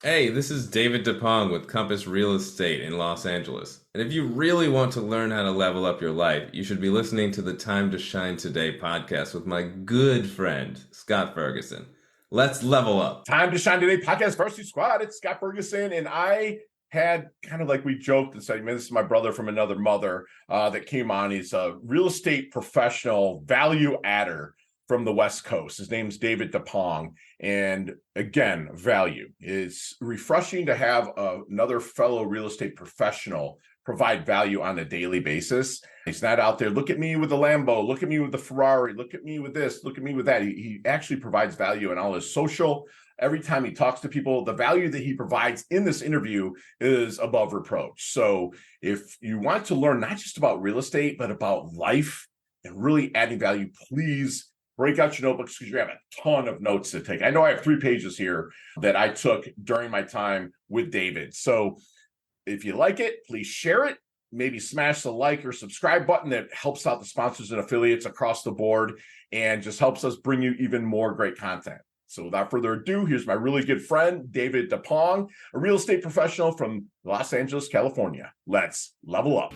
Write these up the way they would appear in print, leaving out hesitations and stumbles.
Hey, this is David Dippong with Compass Real Estate in Los Angeles. And if you really want to learn how to level up your life, you should be listening to the Time to Shine Today podcast with my good friend, Scott Ferguson. Let's level up. Time to Shine Today podcast, Varsity Squad. It's Scott Ferguson, and I had kind of like we joked and said, man, this is my brother from another mother that came on. He's a real estate professional, value adder from the West Coast. His name's David Dippong. And again, value. It's refreshing to have another fellow real estate professional provide value on a daily basis. He's not out there, look at me with the Lambo, look at me with the Ferrari, look at me with this, look at me with that. He actually provides value in all his social. Every time he talks to people, the value that he provides in this interview is above reproach. So if you want to learn not just about real estate, but about life and really adding value, please break out your notebooks because you have a ton of notes to take. I know I have 3 pages here that I took during my time with David. So if you like it, please share it. Maybe smash the like or subscribe button. That helps out the sponsors and affiliates across the board and just helps us bring you even more great content. So without further ado, here's my really good friend, David Dippong, a real estate professional from Los Angeles, California. Let's level up.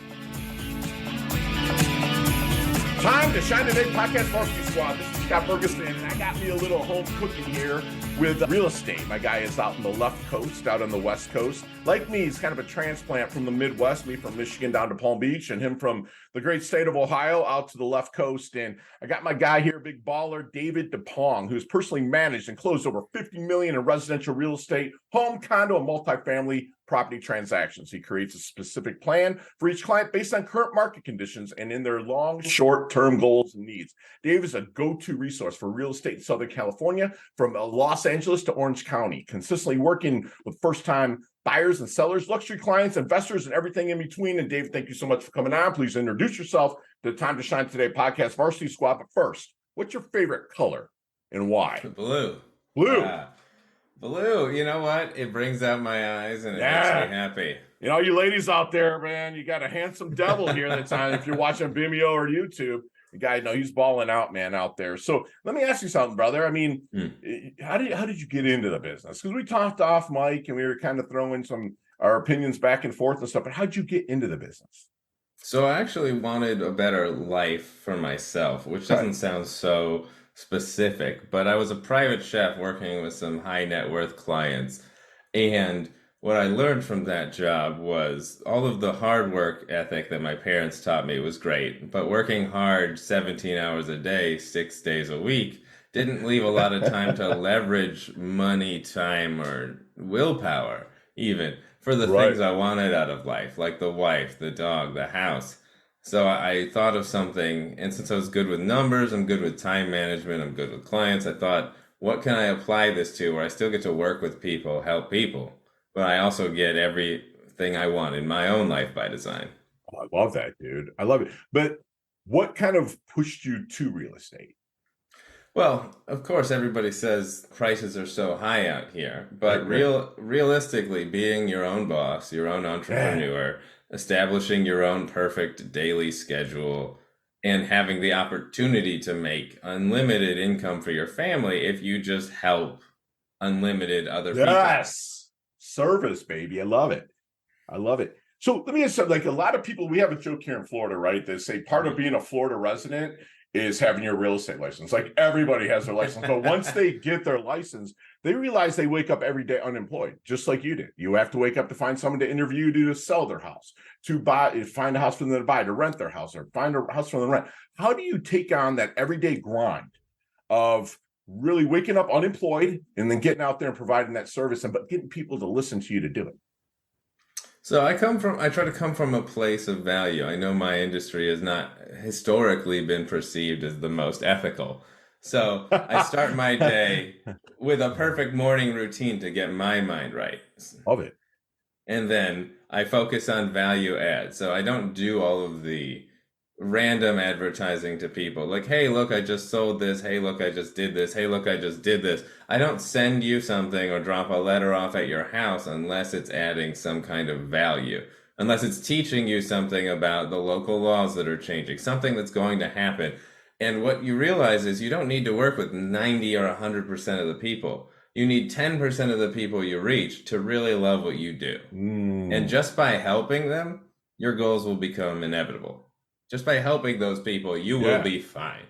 Time to Shine Today podcast, Varsity Squad. This is Scott Ferguson, and I got me a little home cooking here with real estate. My guy is out on the left coast, out on the West Coast. Like me, he's kind of a transplant from the Midwest, me from Michigan down to Palm Beach, and him from the great state of Ohio out to the left coast. And I got my guy here, big baller, David Dippong, who's personally managed and closed over $50 million in residential real estate, home, condo, and multifamily property transactions. He creates a specific plan for each client based on current market conditions and in their long, short-term goals and needs. Dave is a go-to resource for real estate in Southern California, from Los Angeles to Orange County, consistently working with first-time buyers and sellers, luxury clients, investors, and everything in between. And Dave, thank you so much for coming on. Please introduce yourself to the Time to Shine Today podcast, Varsity Squad. But first, what's your favorite color and why? Blue. Blue. Blue, you know what? It brings out my eyes and it makes me happy. You know, you ladies out there, man, you got a handsome devil here that's on. If you're watching Vimeo or YouTube, the guy, no, he's balling out, man, out there. So let me ask you something, brother. I mean, how did you get into the business? Because we talked off mic and we were kind of throwing our opinions back and forth and stuff, but how'd you get into the business? So I actually wanted a better life for myself, which doesn't sound so specific, but I was a private chef working with some high net worth clients. And what I learned from that job was all of the hard work ethic that my parents taught me was great, but working hard 17 hours a day, 6 days a week, didn't leave a lot of time to leverage money, time, or willpower, even for the things I wanted out of life, like the wife, the dog, the house. So I thought of something, and since I was good with numbers, I'm good with time management, I'm good with clients, I thought, what can I apply this to where I still get to work with people, help people, but I also get everything I want in my own life by design? Oh, I love that, dude. I love it. But what kind of pushed you to real estate? Well, of course, everybody says prices are so high out here, but realistically, being your own boss, your own entrepreneur, establishing your own perfect daily schedule, and having the opportunity to make unlimited income for your family if you just help unlimited other people. Yes. Service, baby. I love it. I love it. So let me ask you, like a lot of people, we have a joke here in Florida, right? They say part of being a Florida resident is having your real estate license. Like everybody has their license. But once they get their license, they realize they wake up every day unemployed, just like you did. You have to wake up to find someone to interview to sell their house, to buy, find a house for them to buy, to rent their house, or find a house for them to rent. How do you take on that everyday grind of really waking up unemployed and then getting out there and providing that service but getting people to listen to you to do it? So I try to come from a place of value. I know my industry has not historically been perceived as the most ethical. So I start my day with a perfect morning routine to get my mind right. Love it. And then I focus on value add. So I don't do all of the random advertising to people like, hey, look, I just sold this. Hey, look, I just did this. Hey, look, I just did this. I don't send you something or drop a letter off at your house unless it's adding some kind of value, unless it's teaching you something about the local laws that are changing, something that's going to happen. And what you realize is you don't need to work with 90 or 100% of the people. You need 10% of the people you reach to really love what you do. And Mm, just by helping them, your goals will become inevitable. Just by helping those people, you will yeah. be fine.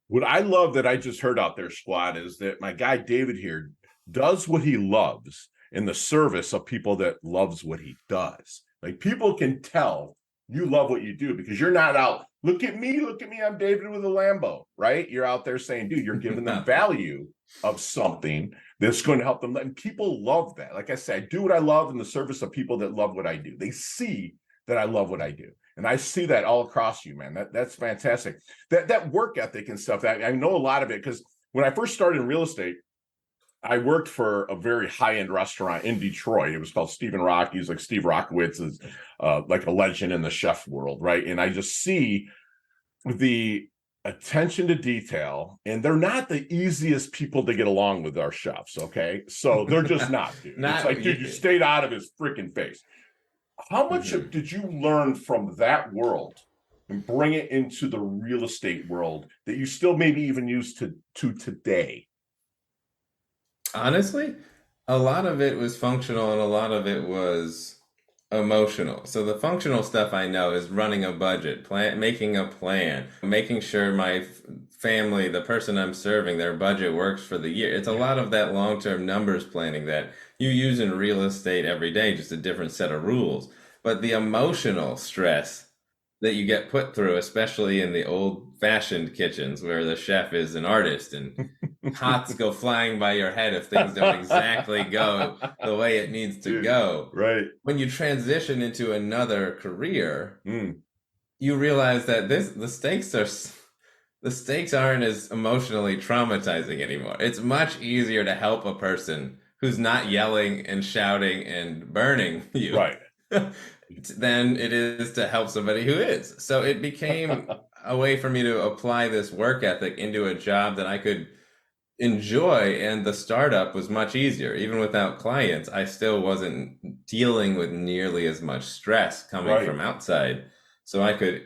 What I love that I just heard out there, Squad, is that my guy David here does what he loves in the service of people that loves what he does. Like people can tell you love what you do because you're not out. Look at me, I'm David with a Lambo, right? You're out there saying, dude, you're giving them value of something that's going to help them. And people love that. Like I said, I do what I love in the service of people that love what I do. They see that I love what I do. And I see that all across you, man. That's fantastic. That work ethic and stuff. I know a lot of it because when I first started in real estate, I worked for a very high-end restaurant in Detroit. It was called Stephen Rock. He's like Steve Rockowitz is like a legend in the chef world, right? And I just see the attention to detail, and they're not the easiest people to get along with, our chefs. Okay, so they're just not, dude. It's Not like, dude, you stayed out of his freaking face. How much Mhm. did you learn from that world and bring it into the real estate world that you still maybe even use to today? Honestly, a lot of it was functional and a lot of it was emotional. So the functional stuff I know is running a budget, making a plan, making sure my family, the person I'm serving, their budget works for the year. It's a Yeah. lot of that long-term numbers planning that you use in real estate every day, just a different set of rules. But the emotional stress that you get put through, especially in the old-fashioned kitchens where the chef is an artist and pots go flying by your head if things don't exactly go the way it needs to Dude, go. right. When you transition into another career, Mm, you realize that the stakes aren't as emotionally traumatizing anymore. It's much easier to help a person who's not yelling and shouting and burning you right. than it is to help somebody who is. So it became a way for me to apply this work ethic into a job that I could enjoy, and the startup was much easier. Even without clients, I still wasn't dealing with nearly as much stress coming Right. from outside. So I could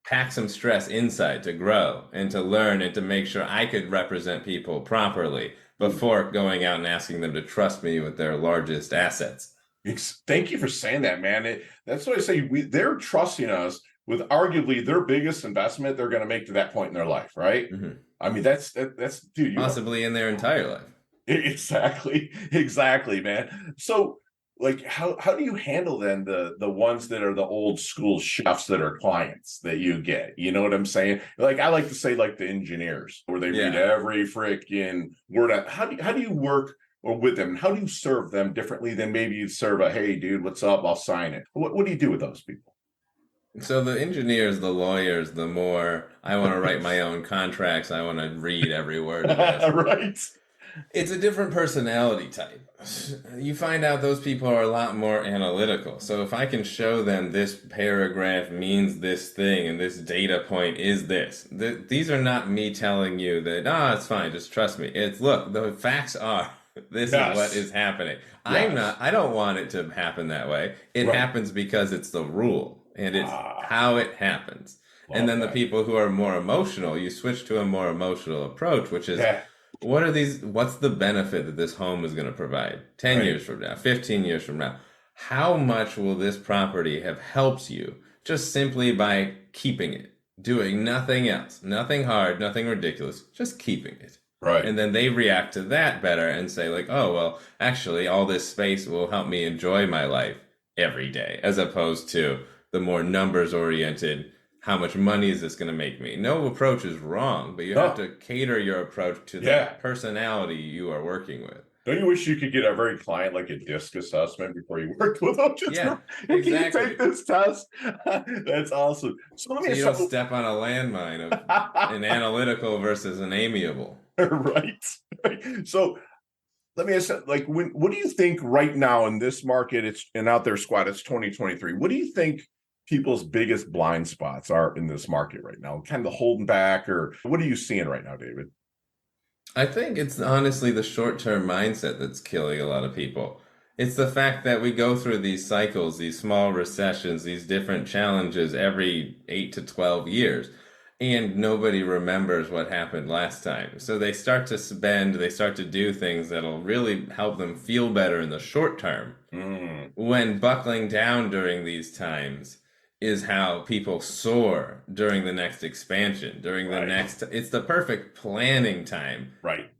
pack some stress inside to grow and to learn and to make sure I could represent people properly Mm. before going out and asking them to trust me with their largest assets. Thank you for saying that, man. That's what I say. They're trusting us with arguably their biggest investment they're going to make to that point in their life, right? Mhm. I mean, that's dude, you are Possibly in their entire life. exactly, exactly, man. So, like, how do you handle then the ones that are the old school chefs that are clients that you get? You know what I'm saying? Like, I like to say, like the engineers, where they read Yeah. every freaking word. How do you work or with them? How do you serve them differently than maybe you'd serve a hey, dude, what's up? I'll sign it. What do you do with those people? So the engineers, the lawyers, the more I want to write my own contracts, I want to read every word of this. Right. It's a different personality type. You find out those people are a lot more analytical. So if I can show them this paragraph means this thing and this data point is this, these are not me telling you that, it's fine, just trust me. It's, look, the facts are, this is what Yes. is happening. Yes. I don't want it to happen that way. It Right. happens because it's the rule and it's Ah, how it happens. And love then the that. people who are more emotional, you switch to a more emotional approach, which is, Yeah. what's the benefit that this home is going to provide 10 Right. years from now, 15 years from now? How much will this property have helped you just simply by keeping it, doing nothing else, nothing hard, nothing ridiculous, just keeping it? Right. And then they react to that better and say, like, oh, well, actually, all this space will help me enjoy my life every day, as opposed to the more numbers oriented, how much money is this going to make me? No approach is wrong, but you have No. to cater your approach to the Yeah. personality you are working with. Don't you wish you could get every client like a disc assessment before you worked with them? Just Yeah, go, hey, can you take exactly. this test? That's awesome. So let me So you ask don't something. step on a landmine of an analytical versus an amiable. Right. So let me ask, like, what do you think right now in this market? It's and out there, squad. It's 2023. What do you think people's biggest blind spots are in this market right now? Kind of holding back, or what are you seeing right now, David? I think it's honestly the short term mindset that's killing a lot of people. It's the fact that we go through these cycles, these small recessions, these different challenges every 8 to 12 years. and nobody remembers what happened last time. So they start to spend, they start to do things that'll really help them feel better in the short term. Mm, When buckling down during these times is how people soar during the next expansion, during the right, next, it's the perfect planning time. right.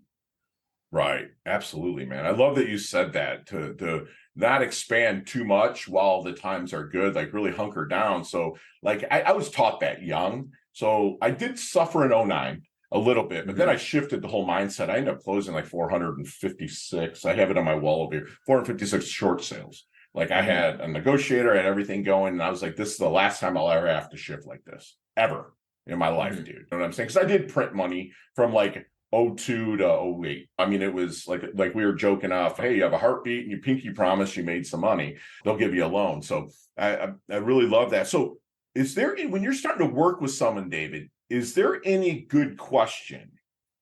Right. Absolutely, man. I love that you said that to not expand too much while the times are good, like really hunker down. So like I was taught that young. So I did suffer in '09 a little bit, but then I Hmm. shifted the whole mindset. I ended up closing like 456. I have it on my wall over here, 456 short sales. Like I Hmm. had a negotiator, I had everything going, and I was like, this is the last time I'll ever have to shift like this, ever in my life, Hmm. dude. You know what I'm saying? Because I did print money from like '02 to '08. I mean, it was like we were joking off, hey, you have a heartbeat and you pinky promise you made some money, they'll give you a loan. So I really love that. So is there, when you're starting to work with someone, David, is there any good question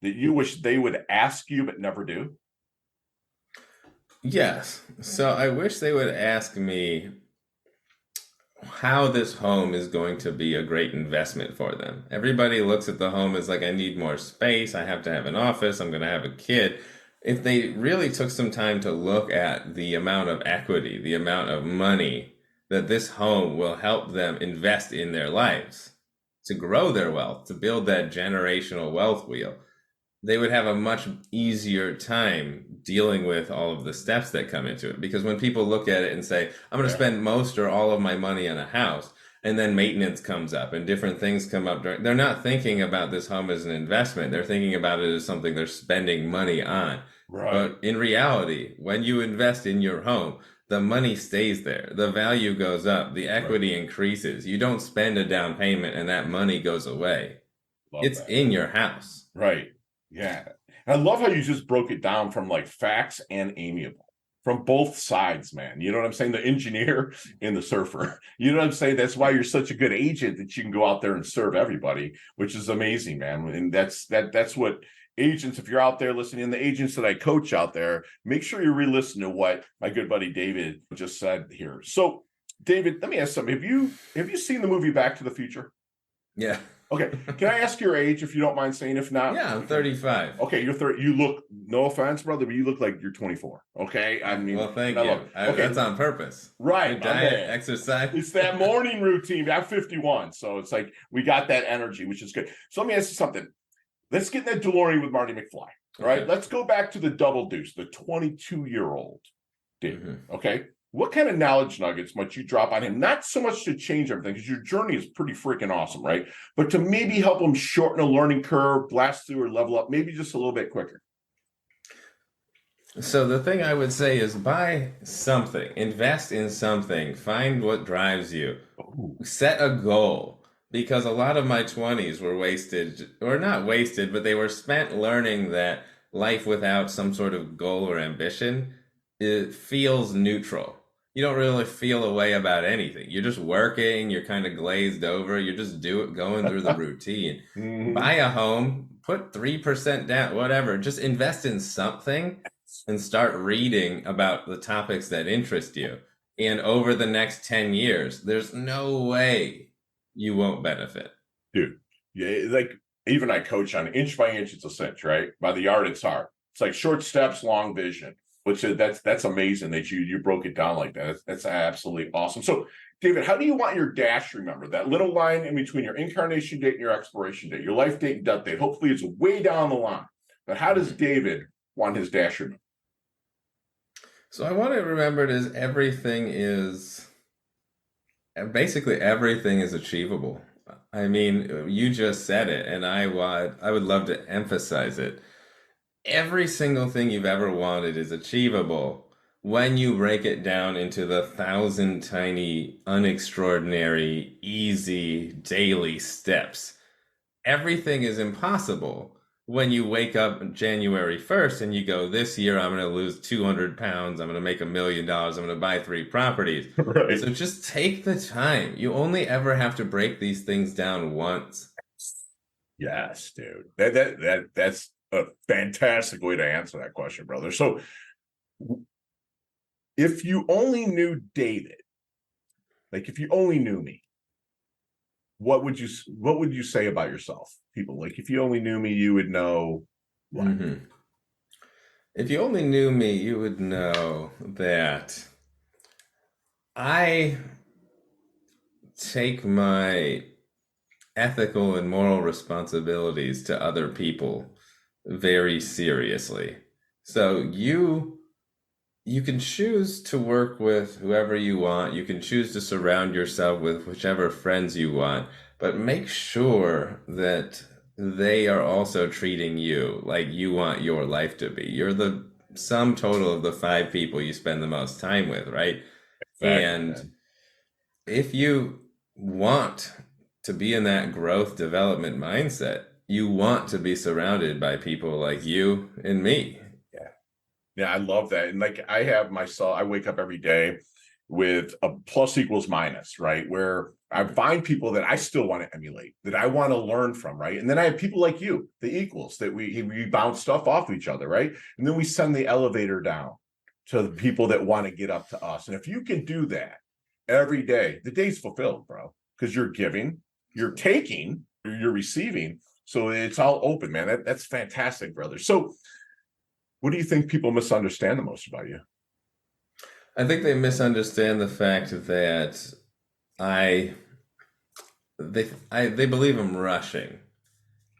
that you wish they would ask you but never do? Yes. So I wish they would ask me how this home is going to be a great investment for them. Everybody looks at the home as like, I need more space, I have to have an office, I'm going to have a kid. If they really took some time to look at the amount of equity, the amount of money that this home will help them invest in their lives to grow their wealth, to build that generational wealth wheel, they would have a much easier time dealing with all of the steps that come into it. Because when people look at it and say, I'm going to Yeah, spend most or all of my money on a house, and then maintenance comes up and different things come up, they're not thinking about this home as an investment. They're thinking about it as something they're spending money on. right, But in reality, when you invest in your home, the money stays there. The value goes up. The right. equity increases. You don't spend a down payment and that money goes away. Love It's that. in your house. Right. Yeah. I love how you just broke it down from like facts and amiable from both sides, man. You know what I'm saying? The engineer and the surfer. You know what I'm saying? That's why you're such a good agent, that you can go out there and serve everybody, which is amazing, man. And that's what agents, if you're out there listening, the agents that I coach out there, make sure you re-listen to what my good buddy David just said here. So, David, let me ask something. Have you seen the movie Back to the Future? Yeah. Okay. Can I ask your age if you don't mind saying? If not, Yeah, I'm we can. 35. Okay, you're 30. You look, no offense, brother, but you look like you're 24. Okay. I mean, Well, and thank I love you. it. Okay. That's on purpose. Right, Good my diet, man. exercise. It's that morning routine. I'm 51. So it's like we got that energy, which is good. So let me ask you something. Let's get in that DeLorean with Marty McFly. All right. Okay. Let's go back to the double deuce, the 22-year-old David. Hmm. Okay. What kind of knowledge nuggets might you drop on him? Not so much to change everything, because your journey is pretty freaking awesome, right? But to maybe Hmm. help him shorten a learning curve, blast through, or level up, maybe just a little bit quicker. So the thing I would say is buy something, invest in something, find what drives you, Ooh. set a goal. Because a lot of my 20s were wasted, or not wasted, but they were spent learning that life without some sort of goal or ambition, it feels neutral. You don't really feel a way about anything. You're just working, you're kind of glazed over, you're just going through the routine. Buy Mhm. a home, put 3% down, whatever. Just invest in something and start reading about the topics that interest you. And over the next 10 years, there's no way you won't benefit. Dude, yeah, like even I coach on inch by inch, it's a cinch, right? By the yard, it's hard. It's like short steps, long vision, which is that's amazing that you broke it down like that. That's absolutely awesome. So, David, how do you want your dash remembered? That little line in between your incarnation date and your expiration date, your life date and death date. Hopefully, it's way down the line. But how does Mhm. David want his dash remembered? So I want it remembered as everything is basically everything is achievable. I mean, you just said it, and I would love to emphasize it. Every single thing you've ever wanted is achievable when you break it down into the thousand tiny, unextraordinary, easy daily steps. Everything is impossible when you wake up January 1st and you go, this year I'm going to lose 200 pounds, I'm going to make $1 million, I'm going to buy 3 properties. Right. So just take the time. You only ever have to break these things down once. Yes, dude. That's a fantastic way to answer that question, brother. So, if you only knew David, like if you only knew me, what would you say about yourself? People like, if you only knew me, you would know what? Hmm. If you only knew me, you would know that I take my ethical and moral responsibilities to other people very seriously. So you can choose to work with whoever you want. You can choose to surround yourself with whichever friends you want, but make sure that they are also treating you like you want your life to be. You're the sum total of the five people you spend the most time with, right? Exactly, And man. if you want to be in that growth development mindset, you want to be surrounded by people like you and me. Yeah. Yeah, I love that. And like I have myself, I wake up every day with a plus equals minus, right? Where I find people that I still want to emulate, that I want to learn from, right? And then I have people like you, the equals, that we bounce stuff off each other, right? And then we send the elevator down to the people that want to get up to us. And if you can do that every day, the day's fulfilled, bro, because you're giving, you're taking, you're receiving. So it's all open, man. That's fantastic, brother. So what do you think people misunderstand the most about you? I think they misunderstand the fact that I they believe I'm rushing.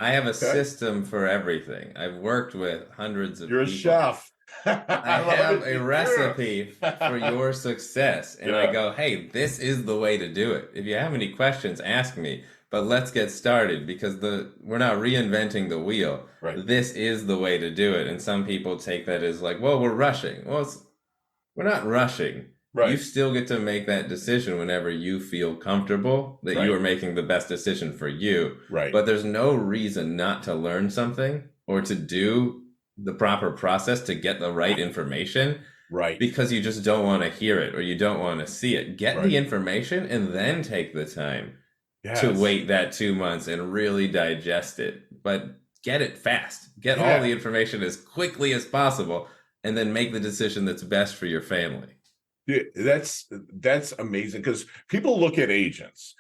I have a Okay. system for everything. I've worked with hundreds of You're a people. chef. I I love have it. a Me too. recipe for your success. And I Yeah. go, hey, this is the way to do it. If you have any questions, ask me. But let's get started because we're not reinventing the wheel. Right. This is the way to do it. And some people take that as like, well, we're rushing. Well, we're not rushing. You Right. still get to make that decision whenever you feel comfortable that you Right. are making the best decision for you. Right. But there's no reason not to learn something or to do the proper process to get the right information Right. because you just don't want to hear it or you don't want to see it. Get the Right. information and then take the time to Yes. wait that 2 months and really digest it. But get it fast. Get all Yeah. the information as quickly as possible and then make the decision that's best for your family. Yeah, that's amazing because people look at agents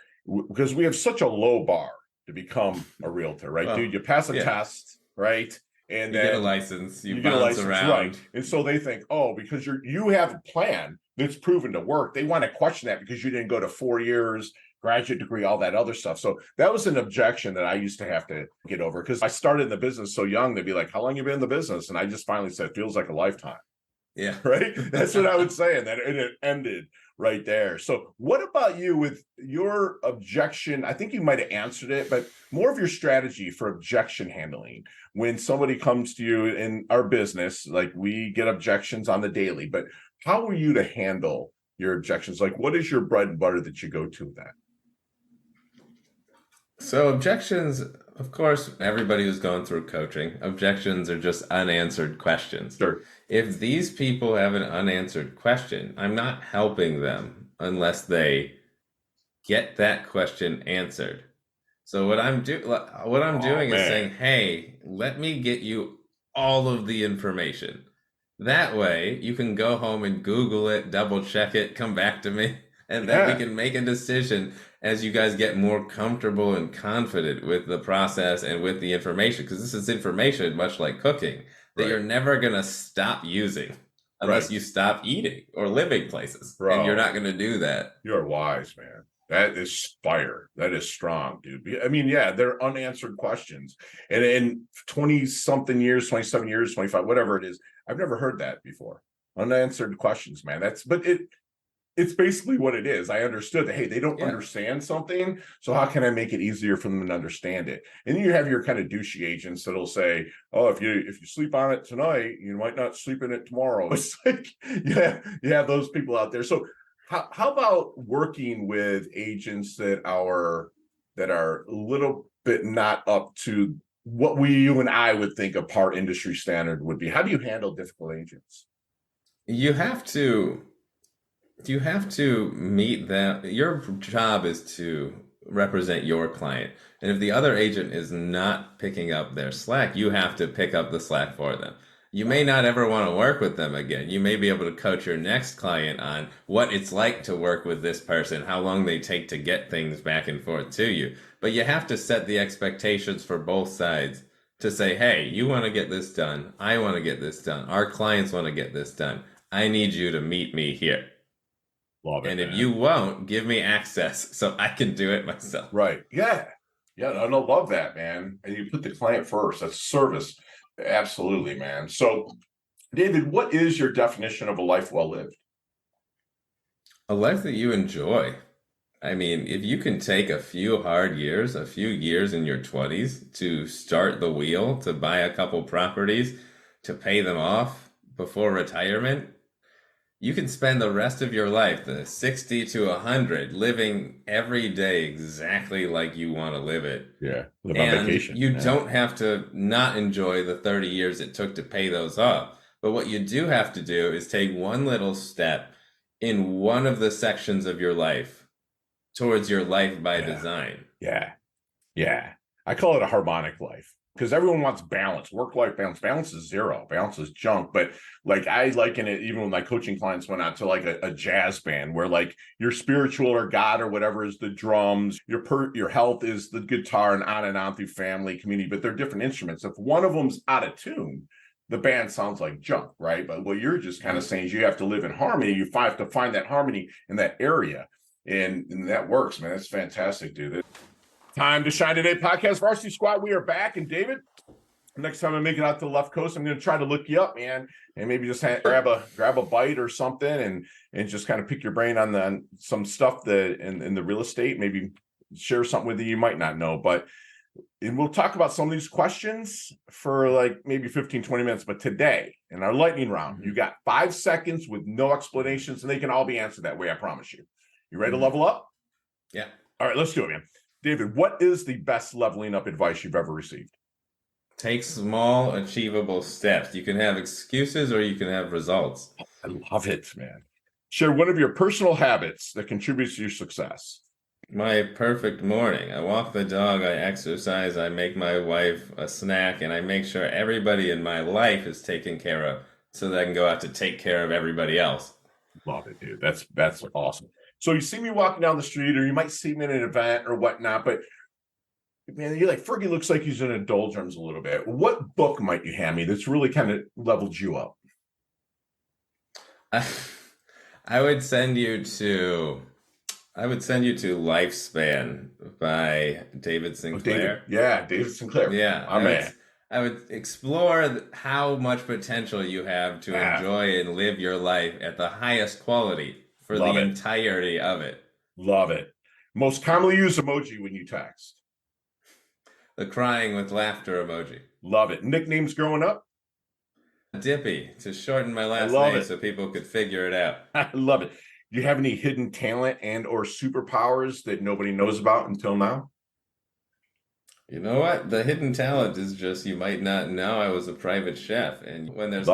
because we have such a low bar to become a realtor, right, dude? Well, You pass a yeah, test, right? And you get a then license, you you get a bounce license, right? around. And so they think, oh, because you have a plan that's proven to work, they want to question that because you didn't go to 4 years, graduate degree, all that other stuff. So that was an objection that I used to have to get over because I started in the business so young. They'd be like, how long you been in the business? And I just finally said, feels like a lifetime. Yeah. Right, that's what I would say, and then it ended right there. So what about you with your objection? I think you might have answered it, but more of your strategy for objection handling when somebody comes to you in our business. Like, we get objections on the daily, but how are you to handle your objections? Like, what is your bread and butter that you go to with that? So objections, of course, everybody who's gone through coaching, objections are just unanswered questions. Sure. If these people have an unanswered question, I'm not helping them unless they get that question answered. So what I'm Oh doing is man. saying, "Hey, let me get you all of the information. That way, you can go home and Google it, double check it, come back to me, and then we Yeah. can make a decision as you guys get more comfortable and confident with the process and with the information. Because this is information, much like cooking, that Right. you're never gonna stop using unless Right. you stop eating or living places, and you're Bro, not gonna do that. you're wise, man. That is fire. That is strong, dude. I mean, yeah, they're unanswered questions. And in 20 something years, 27 years, 25, whatever it is, I've never heard that before. Unanswered questions, man. But it's basically what it is. I understood that, hey, they don't Yeah. understand something. So how can I make it easier for them to understand it? And then you have your kind of douchey agents that'll say, oh, if you sleep on it tonight, you might not sleep in it tomorrow. It's like, yeah, you have those people out there. So how about working with agents that are a little bit not up to what you and I would think a part industry standard would be? How do you handle difficult agents? You have to you have to meet them. Your job is to represent your client. And if the other agent is not picking up their slack, you have to pick up the slack for them. you may not ever want to work with them again. You may be able to coach your next client on what it's like to work with this person, how long they take to get things back and forth to you. But you have to set the expectations for both sides to say, hey, you want to get this done. I want to get this done. Our clients want to get this done. I need you to meet me here. Love it, And if you man. won't, give me access so I can do it myself. Right. Yeah. Yeah. I don't love that, man. And you put the client first. That's service. Absolutely, man. So, David, what is your definition of a life well lived? A life that you enjoy. I mean, if you can take a few hard years, a few years in your 20s to start the wheel, to buy a couple properties, to pay them off before retirement, you can spend the rest of your life, the 60 to 100, living every day exactly like you want to live it. Yeah. Live on And vacation. you Yeah. don't have to not enjoy the 30 years it took to pay those off. But what you do have to do is take one little step in one of the sections of your life towards your life by Yeah. design. Yeah. Yeah. I call it a harmonic life because everyone wants balance, work-life balance. Balance is zero. Balance is junk. But like I liken it, even when my coaching clients went out to like a jazz band where like your spiritual or God or whatever is the drums, your health is the guitar and on through family, community, but they're different instruments. If one of them's out of tune, the band sounds like junk, right? But what you're just kind of saying is you have to live in harmony. You have to find that harmony in that area. And that works, man. That's fantastic, dude. Time to Shine Today podcast, Varsity Squad. We are back. And David, next time I make it out to the left coast, I'm going to try to look you up, man, and maybe just grab a bite or something, and just kind of pick your brain on some stuff that in the real estate. Maybe share something with you might not know, and we'll talk about some of these questions for like maybe 15, 20 minutes. But today, in our lightning round, you got 5 seconds with no explanations, and they can all be answered that way. I promise you. You ready to level up? Yeah. All right, let's do it, man. David, what is the best leveling up advice you've ever received? Take small, achievable steps. You can have excuses or you can have results. I love it, man. Share one of your personal habits that contributes to your success. My perfect morning. I walk the dog, I exercise, I make my wife a snack, and I make sure everybody in my life is taken care of so that I can go out to take care of everybody else. Love it, dude. That's awesome. So you see me walking down the street, or you might see me at an event or whatnot, but man, you're like, Fergie looks like he's in a doldrums a little bit. What book might you hand me that's really kind of leveled you up? I would send you to Lifespan by David Sinclair. David Sinclair. Yeah, Man. I would explore how much potential you have to enjoy and live your life at the highest quality for the entirety of it. Love it. Most commonly used emoji when you text. The crying with laughter emoji. Love it. Nicknames growing up? Dippy, to shorten my last name so people could figure it out. I love it. Do you have any hidden talent and or superpowers that nobody knows about until now? You know what? The hidden talent is just you might not know I was a private chef. And when there's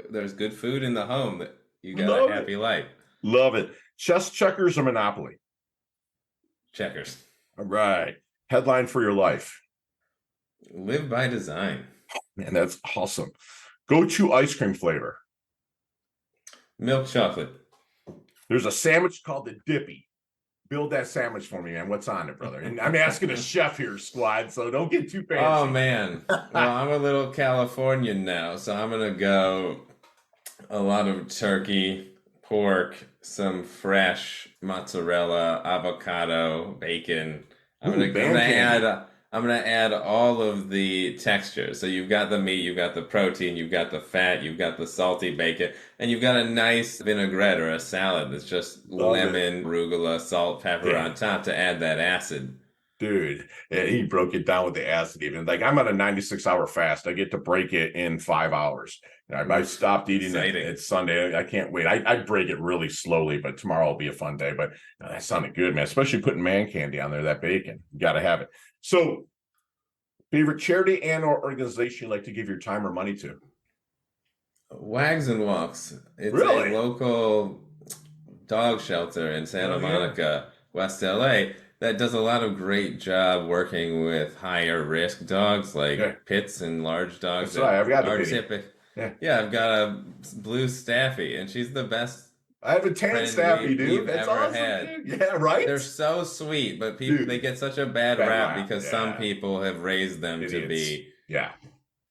there's good food in the home, that you got a happy life. Love it. Chess, checkers, or Monopoly? Checkers. All right. Headline for your life. Live by design. Man, that's awesome. Go-to ice cream flavor. Milk chocolate. There's a sandwich called the Dippy. Build that sandwich for me, man. What's on it, brother? And I'm asking a chef here, squad, so don't get too fancy. Oh, man. Well, I'm a little Californian now, so I'm going to go a lot of turkey, pork, some fresh mozzarella, avocado, bacon. I'm gonna add all of the textures. So you've got the meat, you've got the protein, you've got the fat, you've got the salty bacon, and you've got a nice vinaigrette or a salad that's just lemon, arugula, salt, pepper on top to add that acid. Dude, he broke it down with the acid even. Like I'm on a 96-hour fast. I get to break it in 5 hours. I stopped eating it. It's Sunday. I can't wait. I break it really slowly, but tomorrow will be a fun day. But that sounded good, man. Especially putting man candy on there, that bacon. You got to have it. So, favorite charity and or organization you like to give your time or money to? Wags and Walks. It's a local dog shelter in Santa Monica, West LA, that does a lot of great job working with higher risk dogs like pits and large dogs that Yeah. Yeah, I've got a blue staffy, and she's the best I have a tan friend staffy, dude. we've That's ever awesome, had. dude. Yeah, right? They're so sweet, but people they Dude, get such a bad bad rap rap. because some Yeah. people have raised them to Idiots. be. Yeah.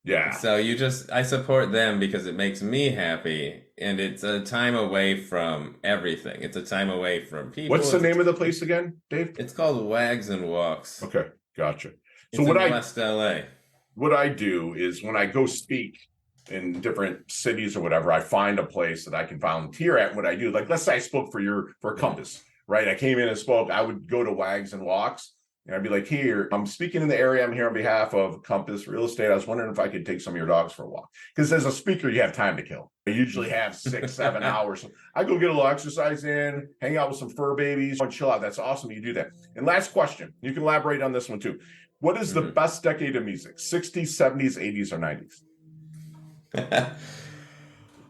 Yeah. So I support them because it makes me happy, and it's a time away from everything. It's a time away from What's people. the name of the place again, Dave? It's called Wags and Walks. Okay, gotcha. So It's in West LA. what I do is when I go speak in different cities or whatever, I find a place that I can volunteer at. What I do, like let's say I spoke for Compass, right? I came in and spoke. I would go to Wags and Walks, and I'd be like, "Here, I'm speaking in the area. I'm here on behalf of Compass Real Estate. I was wondering if I could take some of your dogs for a walk." Because as a speaker, you have time to kill. I usually have 6-7 hours. I go get a little exercise in, hang out with some fur babies, and chill out. That's awesome. You do that. And last question, you can elaborate on this one too. What is the best decade of music? 60s, 70s, 80s, or 90s?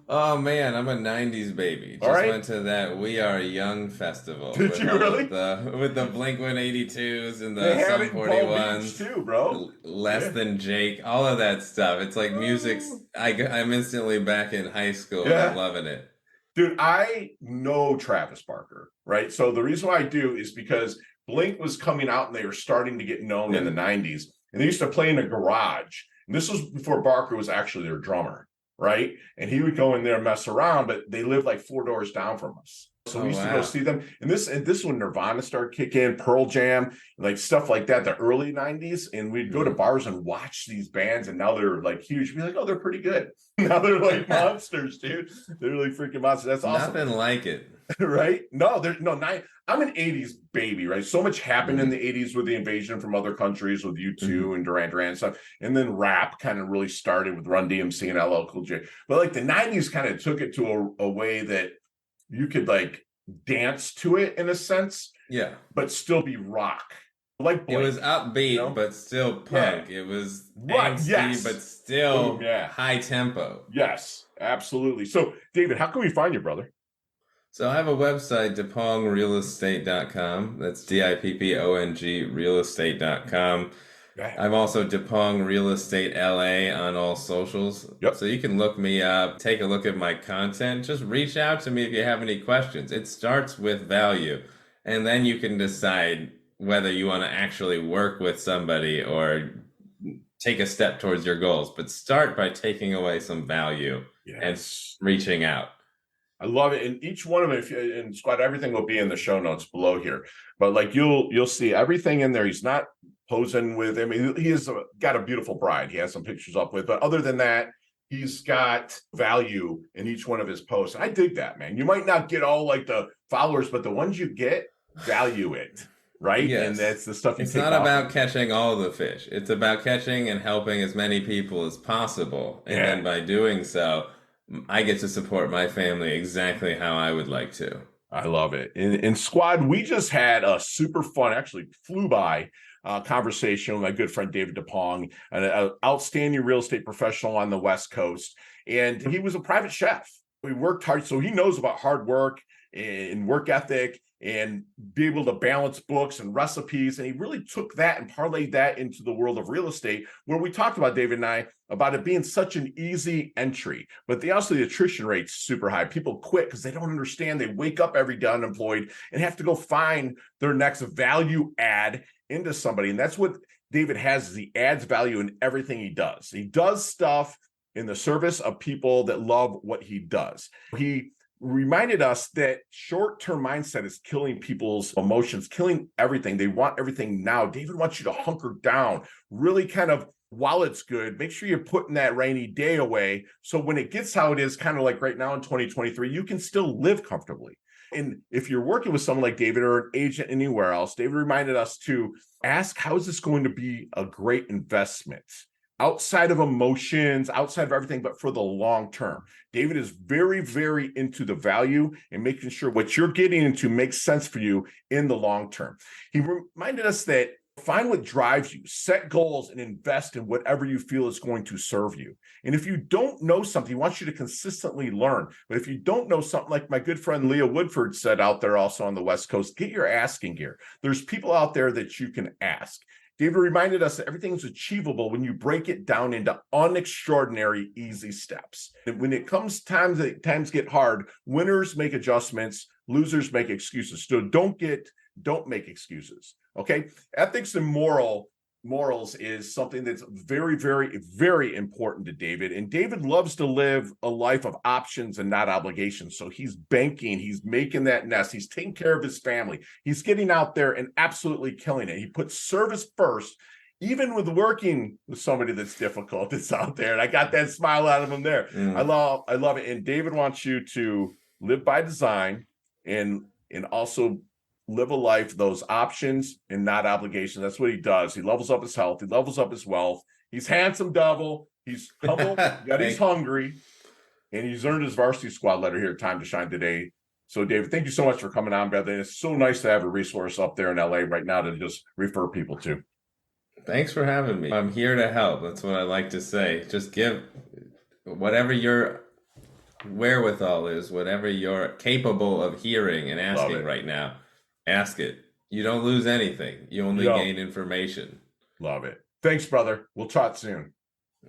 Oh man, I'm a '90s baby. All Just right. went to that We Are Young festival Did you really? with the Blink 182s and They the had Sum it in Palm Beach 41s, too, bro. Less Yeah. Than Jake, all of that stuff. It's like music's. I'm instantly back in high school and I'm Yeah. loving it. Dude, I know Travis Barker, right? So the reason why I do is because Blink was coming out and they were starting to get known in the 90s. And they used to play in a garage. And this was before Barker was actually their drummer, right? And he would go in there and mess around, but they lived like 4 doors down from us. So we used to go see them. And this when Nirvana started kicking, Pearl Jam, like stuff like that, the early 90s. And we'd go to bars and watch these bands, and now they're like huge. We'd be like, oh, they're pretty good. Now they're like monsters, dude. They're like freaking monsters. That's awesome. Nothing like it. Right? No, I'm an 80s baby, right? So much happened in the 80s with the invasion from other countries with U2 and Duran Duran and stuff. And then rap kind of really started with Run DMC and LL Cool J. But like the 90s kind of took it to a way that you could like dance to it in a sense. Yeah. But still be rock. Like Blink, it was upbeat, but still punk. Yeah. It was angsty, but still high tempo. Yes, absolutely. So, David, how can we find you, brother? So I have a website, dippongrealestate.com. That's Dippong realestate.com. I'm also Dippong Real Estate LA on all socials. Yep. So you can look me up, take a look at my content. Just reach out to me if you have any questions. It starts with value, and then you can decide whether you want to actually work with somebody or take a step towards your goals. But start by taking away some value and reaching out. I love it. And each one of them, and Squad, everything will be in the show notes below here. But like you'll see everything in there. He's not posing with, I mean, he has got a beautiful bride. He has some pictures up with, but other than that, he's got value in each one of his posts. And I dig that, man. You might not get all like the followers, but the ones you get, value it. Right? Yes. And that's the stuff you It's not about catching all the fish. It's about catching and helping as many people as possible. And then by doing so, I get to support my family exactly how I would like to. I love it. In Squad, we just had a super fun, actually flew by conversation with my good friend David Dippong, an outstanding real estate professional on the West Coast. And he was a private chef. We worked hard, so he knows about hard work and work ethic and be able to balance books and recipes. And he really took that and parlayed that into the world of real estate, where we talked about, David and I, about it being such an easy entry. But the attrition rate's super high. People quit because they don't understand. They wake up every day unemployed and have to go find their next value add into somebody. And that's what David has, is he adds value in everything he does. He does stuff in the service of people that love what he does. He reminded us that short-term mindset is killing people's emotions, killing everything. They want everything now. David wants you to hunker down, really kind of, while it's good, make sure you're putting that rainy day away. So when it gets how it is, kind of like right now in 2023, you can still live comfortably. And if you're working with someone like David or an agent anywhere else, David reminded us to ask, how is this going to be a great investment? Outside of emotions, outside of everything, but for the long term. David is very, very into the value and making sure what you're getting into makes sense for you in the long term. He reminded us that find what drives you, set goals, and invest in whatever you feel is going to serve you. And if you don't know something, he wants you to consistently learn. But if you don't know something, like my good friend Leah Woodford said out there also on the West Coast, get your asking gear. There's people out there that you can ask. David reminded us that everything's achievable when you break it down into unextraordinary, easy steps. And when it comes times get hard, winners make adjustments, losers make excuses. So don't make excuses. Okay. Ethics and morals is something that's very, very, very important to David. And David loves to live a life of options and not obligations. So he's banking, he's making that nest, he's taking care of his family, he's getting out there and absolutely killing it. He puts service first, even with working with somebody that's difficult, that's out there. And I got that smile out of him there. I love it. And David wants you to live by design and also live a life, those options and not obligations. That's what he does. He levels up his health. He levels up his wealth. He's handsome devil. He's humble, yet he's hungry. And he's earned his varsity squad letter here at Time to Shine today. So, David, thank you so much for coming on, brother. It's so nice to have a resource up there in LA right now to just refer people to. Thanks for having me. I'm here to help. That's what I like to say. Just give whatever your wherewithal is, whatever you're capable of hearing and asking right now. Ask it. You don't lose anything. You only gain information. Love it. Thanks, brother. We'll talk soon.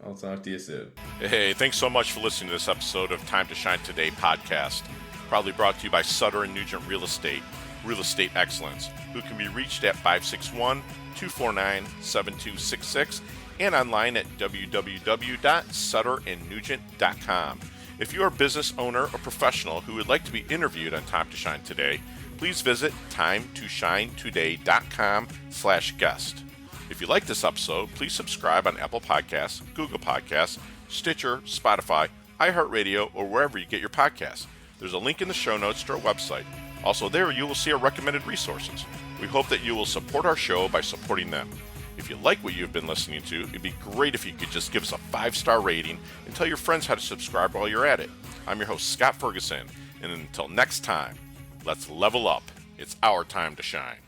I'll talk to you soon. Hey, thanks so much for listening to this episode of Time to Shine Today podcast. Proudly brought to you by Sutter & Nugent Real Estate Excellence, who can be reached at 561-249-7266 and online at www.sutterandnugent.com. If you're a business owner or professional who would like to be interviewed on Time to Shine Today, please visit timetoshinetoday.com/guest. If you like this episode, please subscribe on Apple Podcasts, Google Podcasts, Stitcher, Spotify, iHeartRadio, or wherever you get your podcasts. There's a link in the show notes to our website. Also there, you will see our recommended resources. We hope that you will support our show by supporting them. If you like what you've been listening to, it'd be great if you could just give us a 5-star rating and tell your friends how to subscribe while you're at it. I'm your host, Scott Ferguson, and until next time, let's level up. It's our time to shine.